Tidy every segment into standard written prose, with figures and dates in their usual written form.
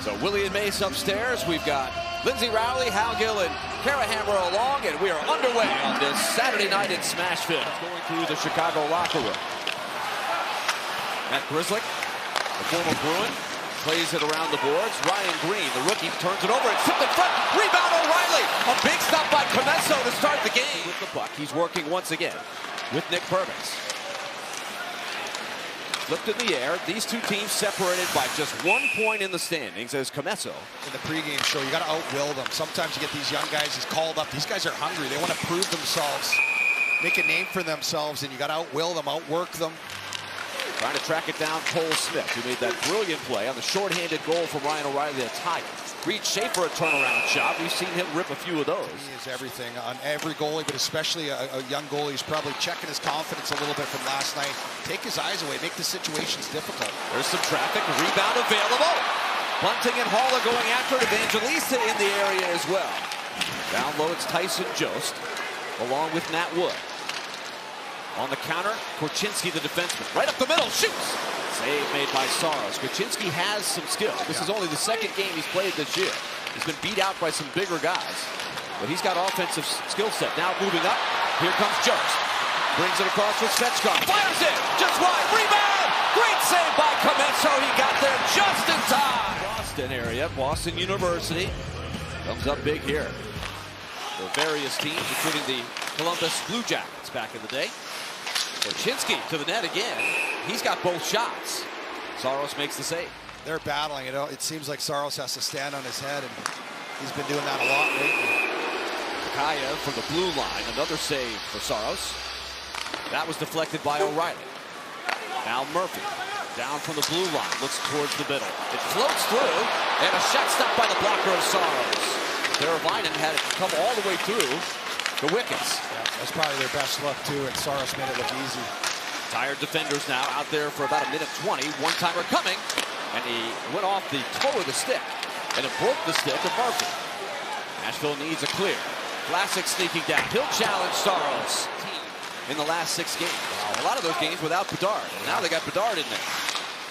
So Willie and Mace upstairs. We've got Lindsay Rowley, Hal Gill, and Kara Hammer along, and we are underway on this Saturday night in Smashville. Going through the Chicago locker room. Matt Grzelcyk, the former Bruin, plays it around the boards. Ryan Green, the rookie, turns it over. It's tipped in front. Rebound O'Reilly. A big stop by Commesso to start the game. With the puck, he's working once again with Nick Perkins. Flipped in the air. These two teams separated by just 1 point in the standings as Commesso. In the pregame show, you got to outwill them. Sometimes you get these young guys who's called up. These guys are hungry. They want to prove themselves, make a name for themselves, and you got to outwill them, outwork them. Trying to track it down, Cole Smith, who made that brilliant play on the shorthanded goal from Ryan O'Reilly to tie it. Reed Schaefer, a turnaround shot. We've seen him rip a few of those. He is everything on every goalie, but especially a young goalie who's probably checking his confidence a little bit from last night. Take his eyes away, make the situations difficult. There's some traffic, rebound available. Bunting and Hall are going after it. Evangelista in the area as well. Down low, it's Tyson Jost, along with Nat Wood. On the counter, Korchinski, the defenseman. Right up the middle, shoots! Save made by Saros. Korchinski has some skill. This is only the second game he's played this year. He's been beat out by some bigger guys, but he's got offensive skill set. Now moving up, here comes Jost. Brings it across with Svechkov. Fires it! Just wide, rebound! Great save by Commesso. He got there just in time. Boston area, Boston University. Comes up big here. For various teams, including the Columbus Blue Jackets back in the day. Korchinski to the net again. He's got both shots. Saros makes the save. They're battling. It seems like Saros has to stand on his head, and he's been doing that a lot lately. Kaya from the blue line. Another save for Saros. That was deflected by O'Reilly. Now Murphy down from the blue line. Looks towards the middle. It floats through, and a shot stopped by the blocker of Saros. Teravainen had it come all the way through the wickets. Yeah, that's probably their best look, too, and Saros made it look easy. Tired defenders now out there for about 1:20. One-timer coming, and he went off the toe of the stick, and it broke the stick of Murphy. Nashville needs a clear. Vlasic sneaking down. He'll challenge Saros in the last 6 games. A lot of those games without Bedard. And now they got Bedard in there.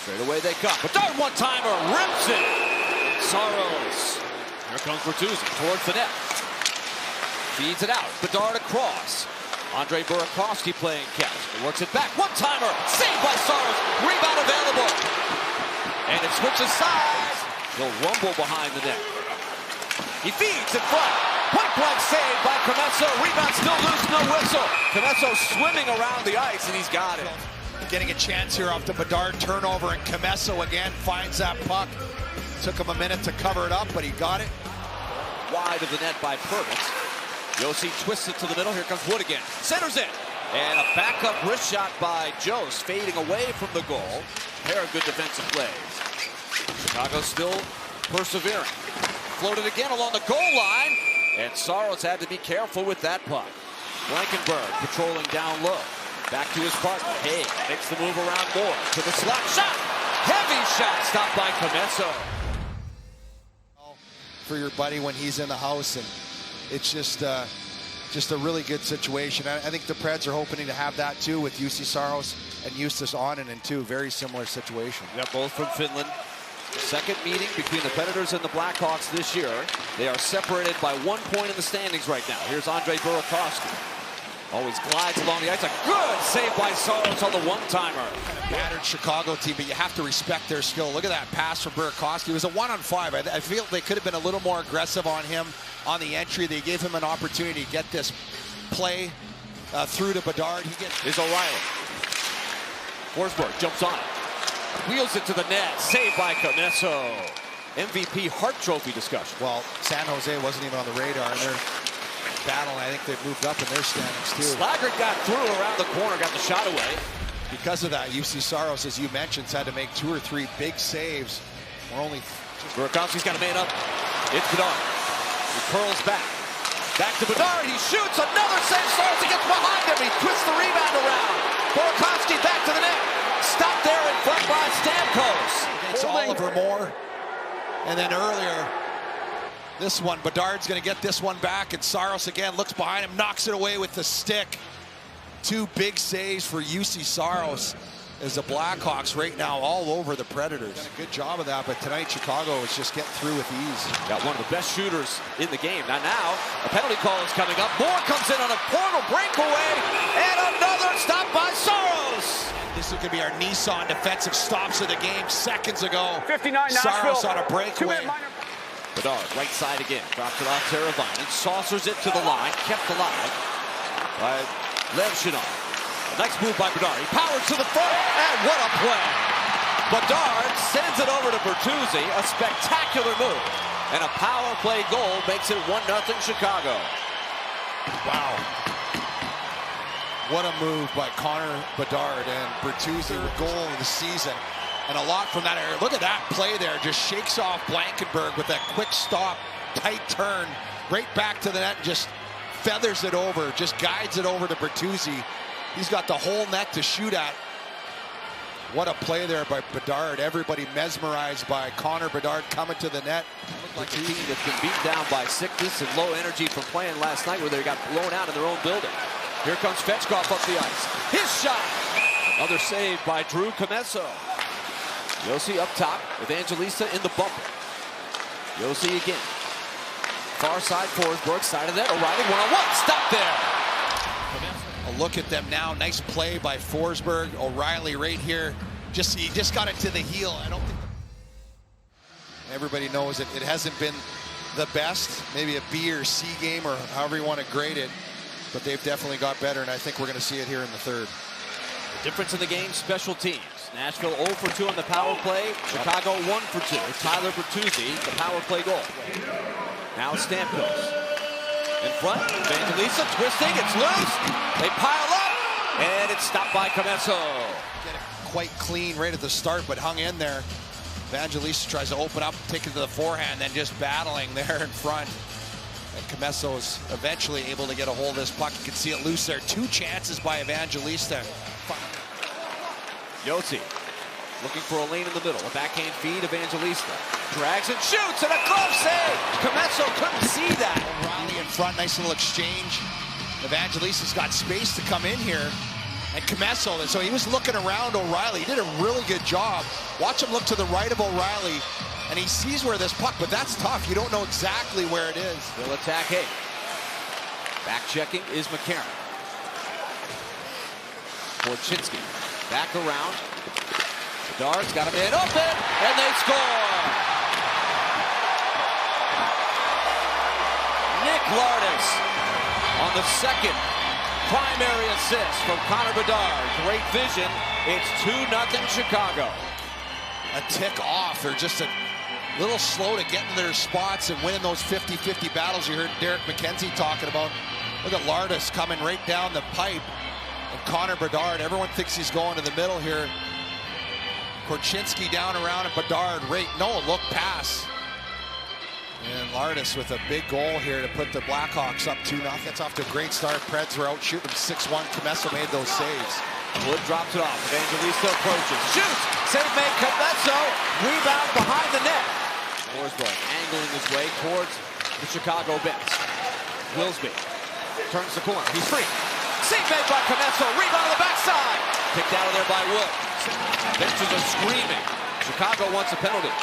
Straight away they come. Bedard one-timer rips it. Saros. Here comes Bertuzzi towards the net. Feeds it out. Bedard across. Andre Burakovsky playing catch. He works it back. One-timer. Saved by Saros. Rebound available. And it switches sides. He'll rumble behind the net. He feeds in front. Point-blank save by Commesso. Rebound still loose. No whistle. Commesso swimming around the ice, and he's got it. Getting a chance here off the Bedard turnover, and Commesso again finds that puck. Took him a minute to cover it up, but he got it. Wide of the net by Perkins. Josi twists it to the middle. Here comes Wood again. Centers it. And a backup wrist shot by Jost, fading away from the goal. Pair of good defensive plays. Chicago still persevering. Floated again along the goal line. And Saros had to be careful with that puck. Blankenberg patrolling down low. Back to his partner. Hay makes the move around more. To the slot. Shot! Heavy shot stopped by Commesso. For your buddy when he's in the house, and it's just a really good situation. I think the Preds are hoping to have that too with Jussi Saros and Justus Onanen too. Very similar situation. Yeah, both from Finland. Second meeting between the Predators and the Blackhawks this year. They are separated by 1 point in the standings right now. Here's Andre Burakovsky. Always glides along the ice. A good save by Saros on the one-timer. Battered Chicago team, but you have to respect their skill. Look at that pass from Burakovsky. It was a 1-on-5. I feel they could have been a little more aggressive on him on the entry. They gave him an opportunity to get this play through to Bedard. Here's O'Reilly. Forsberg jumps on it. Wheels it to the net. Saved by Commesso. MVP Hart Trophy discussion. Well, San Jose wasn't even on the radar, and they're battling. I think they've moved up in their standings too. Slaggert got through around the corner, got the shot away. Because of that, Jussi Saros, as you mentioned, had to make 2 or 3 big saves. We're only. Burakovsky's got a man up. It's Bedard. He curls back. Back to Bedard. He shoots. Another save. Saros gets behind him. He twists the rebound around. Burakovsky back to the net. Stopped there in front by Stamkos. It's Oliver Moore. And then earlier, this one, Bedard's going to get this one back, and Saros again looks behind him, knocks it away with the stick. 2 big saves for Jussi Saros. is the Blackhawks right now all over the Predators. Done a good job of that, but tonight Chicago is just getting through with ease. Got one of the best shooters in the game. Now a penalty call is coming up. Moore comes in on a portal breakaway, and another stop by Saros. This is going to be our Nissan defensive stops of the game seconds ago. 59 Nashville. Saros on a breakaway. Bedard, right side again. Drops it off Teravainen. Saucers it to the line. Kept alive by Levchinov. Nice move by Bedard. He powers to the front, and what a play. Bedard sends it over to Bertuzzi. A spectacular move. And a power play goal makes it 1-0 Chicago. Wow. What a move by Connor Bedard and Bertuzzi, the goal of the season. And a lot from that area. Look at that play there. Just shakes off Blankenberg with that quick stop, tight turn, right back to the net, and just feathers it over, just guides it over to Bertuzzi. He's got the whole net to shoot at. What a play there by Bedard. Everybody mesmerized by Connor Bedard coming to the net. Looked like a team that's been beaten down by sickness and low energy from playing last night where they got blown out in their own building. Here comes Fetchkov up the ice. His shot. Another save by Drew Commesso. Josi up top. Evangelista in the bumper. Josi again. Far side, Forsberg, side of that. O'Reilly one-on-one. Stop there. A look at them now. Nice play by Forsberg. O'Reilly right here. He just got it to the heel. I don't think everybody knows it hasn't been the best. Maybe a B or C game or however you want to grade it. But they've definitely got better, and I think we're going to see it here in the third. The difference in the game, special teams. Nashville 0 for 2 on the power play. Chicago 1 for 2. Tyler Bertuzzi, the power play goal. Now Stamkos. In front, Evangelista twisting, it's loose. They pile up, and it's stopped by Commesso. Get it quite clean right at the start, but hung in there. Evangelista tries to open up, take it to the forehand, then just battling there in front. And Commesso is eventually able to get a hold of this puck. You can see it loose there. 2 chances by Evangelista. Josi looking for a lane in the middle. A backhand feed, Evangelista. Drags and shoots, and a glove save. Commesso couldn't see that. O'Reilly in front, nice little exchange. Evangelista's got space to come in here. And Commesso, so he was looking around O'Reilly. He did a really good job. Watch him look to the right of O'Reilly, and he sees where this puck, but that's tough. You don't know exactly where it is. They'll attack Hay. Back checking is McCarron. Korchinski back around. Bedard's got a man open, and they score! Nick Lardis on the second primary assist from Connor Bedard. Great vision. It's 2-0 Chicago. A tick off. They're just a little slow to get in their spots and winning those 50-50 battles you heard Derek McKenzie talking about. Look at Lardis coming right down the pipe. And Connor Bedard, everyone thinks he's going to the middle here. Korchinski down around and Bedard look pass. And Lardis with a big goal here to put the Blackhawks up 2-0. Gets off to a great start. Preds were out shooting 6-1. Commesso made those saves. Wood drops it off. Evangelista approaches. Shoots! Save made. Commesso. Rebound behind the net. Forsberg angling his way towards the Chicago bench. Wilsby turns the corner. He's free. Save made by Commesso. Rebound on the backside. Kicked out of there by Wood. Benches are screaming. Chicago wants a penalty.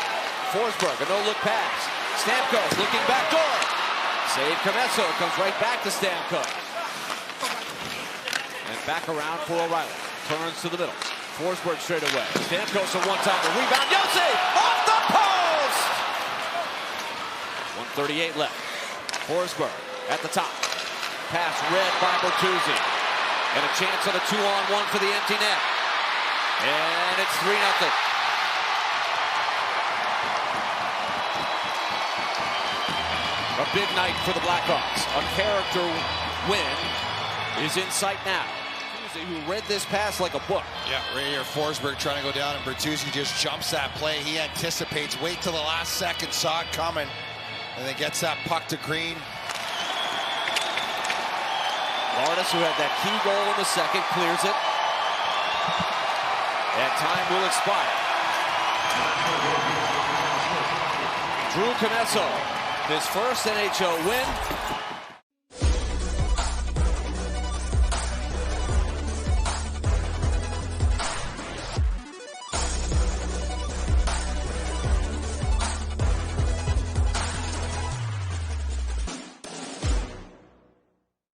Forsberg, a no-look pass. Stamkos looking back door. Save Commesso. Comes right back to Stamkos. And back around for O'Reilly. Turns to the middle. Forsberg straight away. Stamkos a one-timer. Rebound. Josi off the post. 1:38 left. Forsberg at the top. Pass read by Bertuzzi. And a chance on a 2-on-1 for the empty net. And it's 3-0. A big night for the Blackhawks. A character win is in sight now. Who read this pass like a book. Yeah, right here, Forsberg trying to go down, and Bertuzzi just jumps that play. He anticipates, wait till the last second, saw it coming, and then gets that puck to Green. Lardis, who had that key goal in the second, clears it. And time will expire. Drew Commesso, his first NHL win.